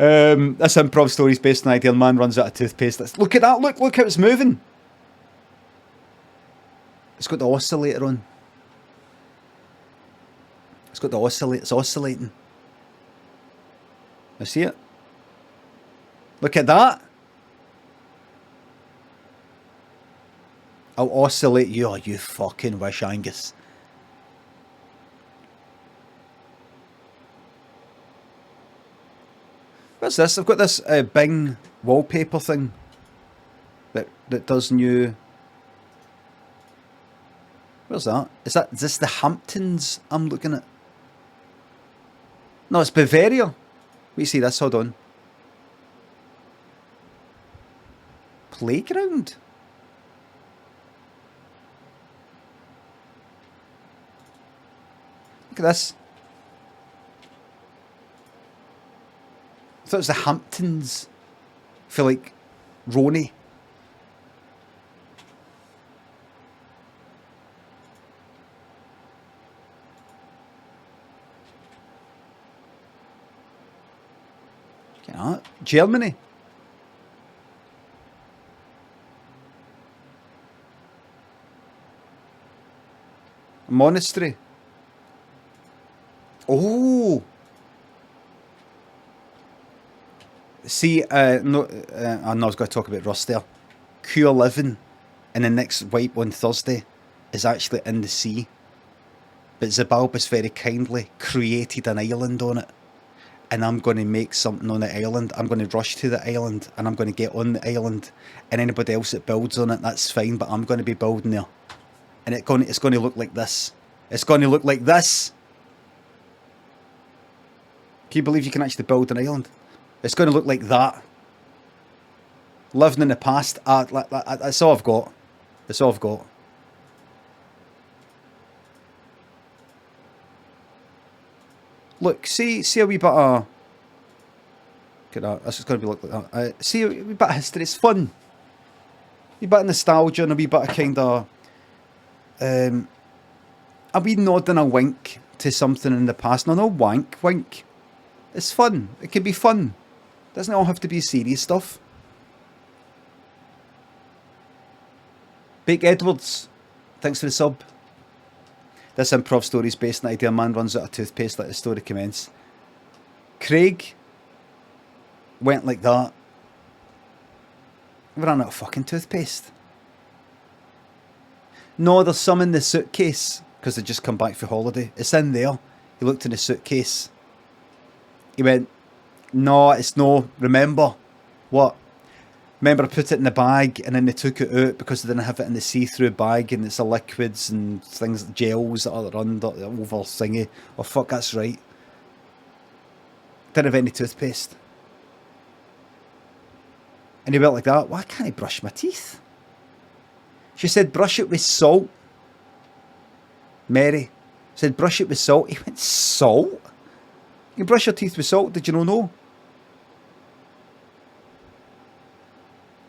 This improv story is based on an ideal man runs out of toothpaste. Look at that, look how it's moving. It's got the oscillator on. It's got the oscillator, it's oscillating. I see it. Look at that. I'll oscillate you. Oh, you fucking wish, Angus. What's this? I've got this Bing wallpaper thing that does new. Where's that? Is this the Hamptons I'm looking at? No, it's Bavaria. We see this. Hold on. Playground. Look at this. I thought it was the Hamptons. I feel like Roni. Germany. A monastery. Oh. See, I was going to talk about Rust there. Q11 in the next wipe on Thursday is actually in the sea. But Zabalbus very kindly created an island on it. And I'm going to make something on the island. I'm going to rush to the island and I'm going to get on the island. And anybody else that builds on it, that's fine. But I'm going to be building there. And it's going to look like this. It's going to look like this. Can you believe you can actually build an island? It's going to look like that. Living in the past. That's all I've got. That's all I've got. Look, see a wee bit of... Look at that. This is going to be look like that. See a wee bit of history. It's fun. A wee bit of nostalgia and a wee bit of kind of... a wee nod and a wink to something in the past. No, wink. It's fun. It can be fun. Doesn't all have to be serious stuff. Bake Edwards, thanks for the sub. This improv story is based on the idea a man runs out of toothpaste, let the story commence. Craig went like that. We ran out of fucking toothpaste. No, there's some in the suitcase, because they just come back for holiday. It's in there. He looked in the suitcase. He went, no, it's no, remember. What? Remember I put it in the bag and then they took it out because they didn't have it in the see-through bag and it's the liquids and things, gels that are under, over thingy. Oh fuck, that's right. Didn't have any toothpaste. And he went like that, why can't I brush my teeth? She said, brush it with salt. Mary said, brush it with salt. He went, salt? You can brush your teeth with salt, did you not know?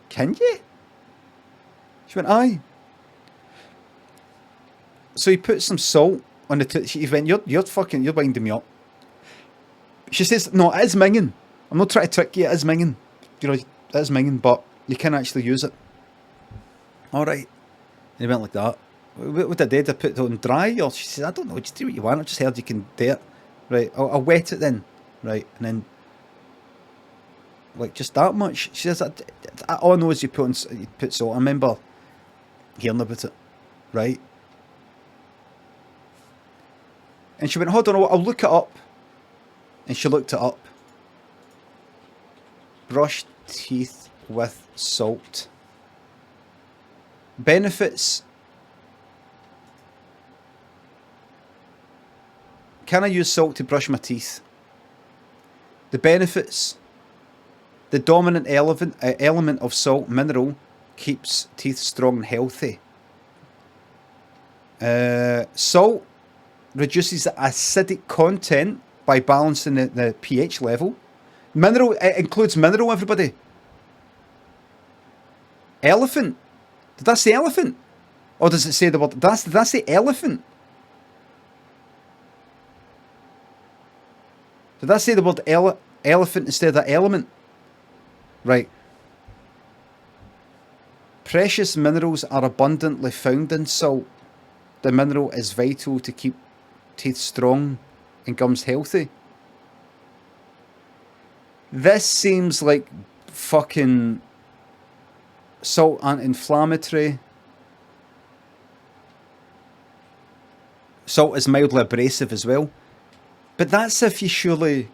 Can you? She went, aye. So he put some salt on the tooth. He went, you're winding me up. She says, no, it is minging. I'm not trying to trick you, it is minging. You know, it is minging, but you can actually use it. Alright. And he went like that. What I did, I put it on dry, or she said, I don't know, just do what you want. I just heard you can do it. Right, I'll wet it then. Right, and then like just that much. She says, all I know is you put salt. I remember hearing about it, right? And she went, hold on, I'll look it up. And she looked it up. Brush teeth with salt. Benefits. Can I use salt to brush my teeth? The benefits. The dominant element of salt, mineral, keeps teeth strong and healthy. Salt reduces the acidic content by balancing the pH level. Mineral, it includes mineral, everybody. Elephant. Did I say elephant? Or does it say the word? Did I say elephant? Did I say the word Elephant instead of element. Right. Precious minerals are abundantly found in salt. The mineral is vital to keep teeth strong and gums healthy. This seems like fucking salt anti-inflammatory. Salt is mildly abrasive as well. But that's if you surely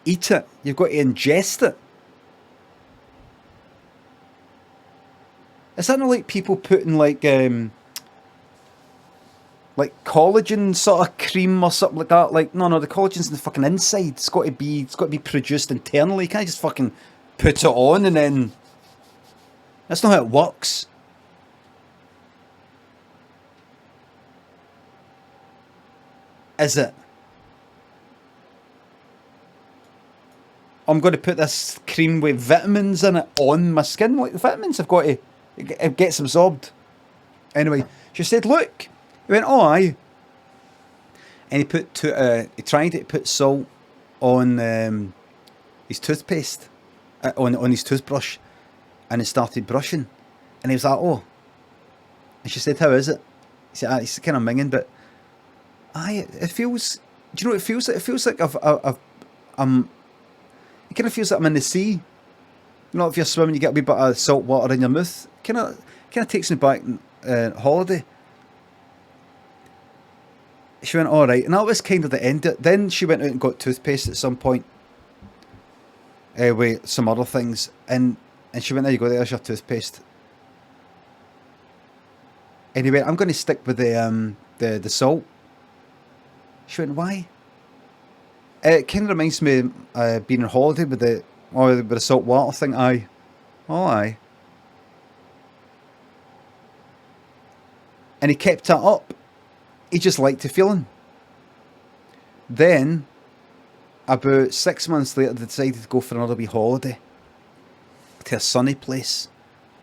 eat it. You've got to ingest it. Is that not like people putting like collagen sort of cream or something like that? Like, no, the collagen's in the fucking inside. It's got to be produced internally. You can't just fucking put it on and then. That's not how it works. Is it? I'm going to put this cream with vitamins in it on my skin. Like, the vitamins have got to. It gets absorbed. Anyway, she said, look. He went, oh, aye. And he tried to put salt on his toothpaste, on his toothbrush, and he started brushing. And he was like, oh. And she said, how is it? He said, it's kind of minging, but aye, it feels. Do you know what it feels like? It feels like I'm. It kind of feels like I'm in the sea. You know, if you're swimming, you get a wee bit of salt water in your mouth. Kind of takes me back holiday. She went, all right, and that was kind of the end of it. Then she went out and got toothpaste at some point, with some other things, and she went, there you go, there's your toothpaste. And he went, I'm going to stick with the salt. She went, why? It kind of reminds me of being on holiday with the salt water thing. Aye. Oh, aye. And he kept it up. He just liked the feeling. Then, about 6 months later, they decided to go for another wee holiday to a sunny place.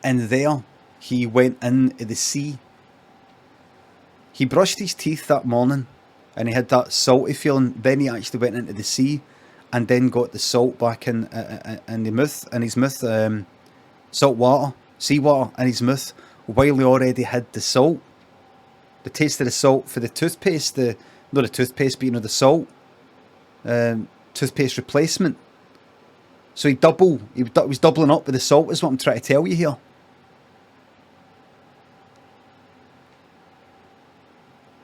And there, he went into the sea. He brushed his teeth that morning, and he had that salty feeling. Then he actually went into the sea, and then got the salt back in his mouth, salt water, seawater in his mouth, while he already had the salt. The taste of the salt for the toothpaste, not the toothpaste, but the salt, toothpaste replacement. So he was doubling up with the salt, is what I'm trying to tell you here.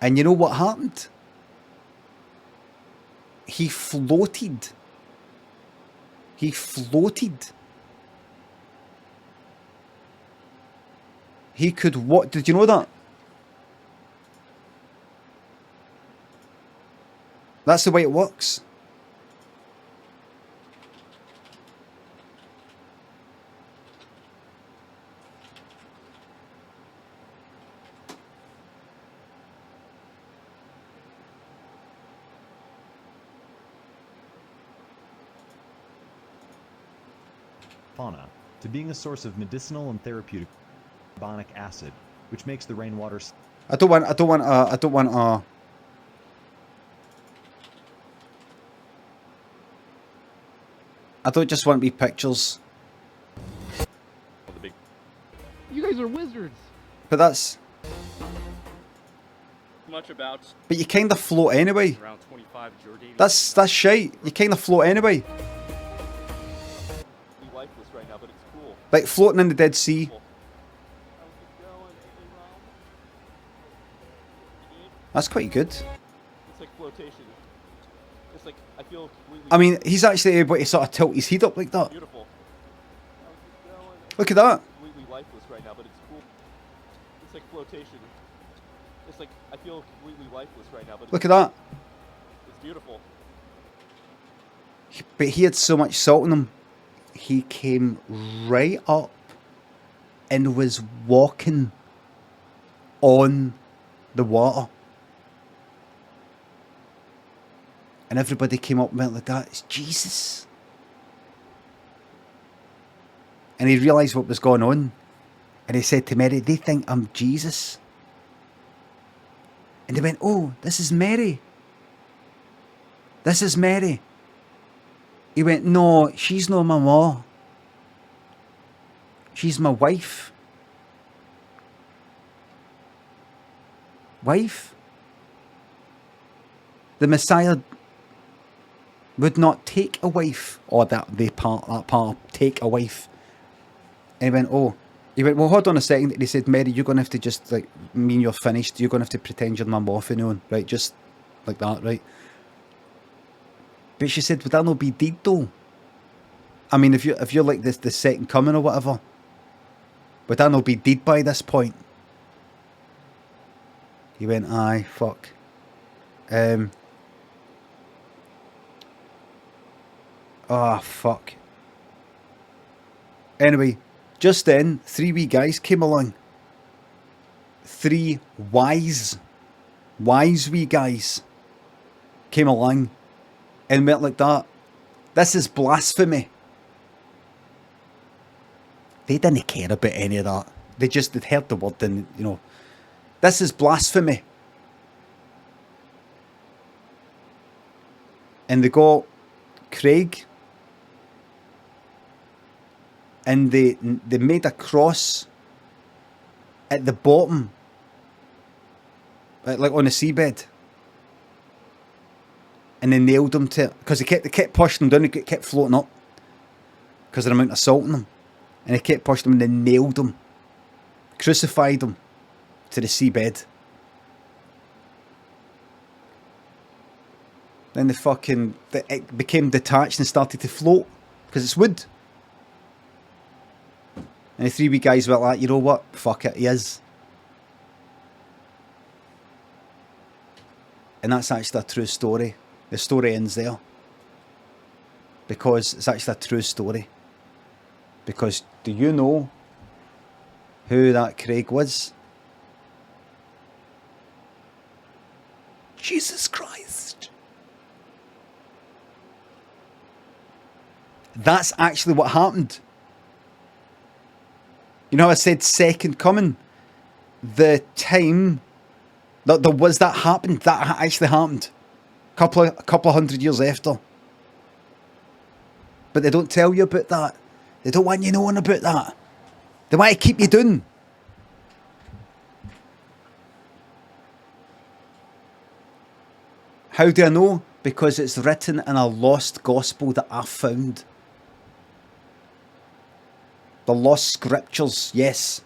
And you know what happened? He floated. He floated. He could what? Did you know that? That's the way it works. Fauna, to being a source of medicinal and therapeutic carbonic acid, which makes the rainwater. I don't want I don't just want to be pictures. You guys are wizards. But that's Much about. But you kind of float anyway. Around 25 Jordanian. That's shite. You kind of float anyway. We lifeless right now, but it's cool. Like floating in the Dead Sea. That's quite good. It's like flotation. It's like I feel completely. I mean, he's actually able to sort of tilt his head up like that. Beautiful. Look at that. Completely lifeless right now, but it's cool. It's like flotation. It's like I feel completely lifeless right now, but Look at that. it's beautiful. But he had so much salt in him. He came right up and was walking on the water. And everybody came up and went like that. It's Jesus. And he realised what was going on. And he said to Mary, they think I'm Jesus. And they went, oh, this is Mary. This is Mary. He went, no, she's not my ma. She's my wife. Wife? The Messiah would not take a wife, or that part, take a wife. And he went, oh. He went, well, hold on a second. And he said, Mary, you're going to have to just, like, mean you're finished. You're going to have to pretend you're my muffin on, right? Just like that, right? But she said, would that not be deed, though? I mean, if you're like the second coming or whatever, would that not be deed by this point? He went, aye, fuck. Oh, fuck. Anyway, just then, 3 wee guys came along. 3 wise wee guys came along and went like that. This is blasphemy. They didn't care about any of that. They'd heard the word and, you know, this is blasphemy. And they got Craig, and they made a cross at the bottom, like on the seabed, and they nailed him to it, because they kept pushing him down, he kept floating up because of the amount of salt in them, and they kept pushing him, and they nailed him, crucified him to the seabed. Then it became detached and started to float because it's wood. And the 3 wee guys were like, you know what? Fuck it, he is. And that's actually a true story. The story ends there. Because it's actually a true story. Because do you know who that Craig was? Jesus Christ. That's actually what happened. You know how I said second coming? The time that there was that happened, that actually happened. A couple of hundred years after. But they don't tell you about that. They don't want you knowing about that. They want to keep you doing. How do I know? Because it's written in a lost gospel that I found. The lost scriptures, yes.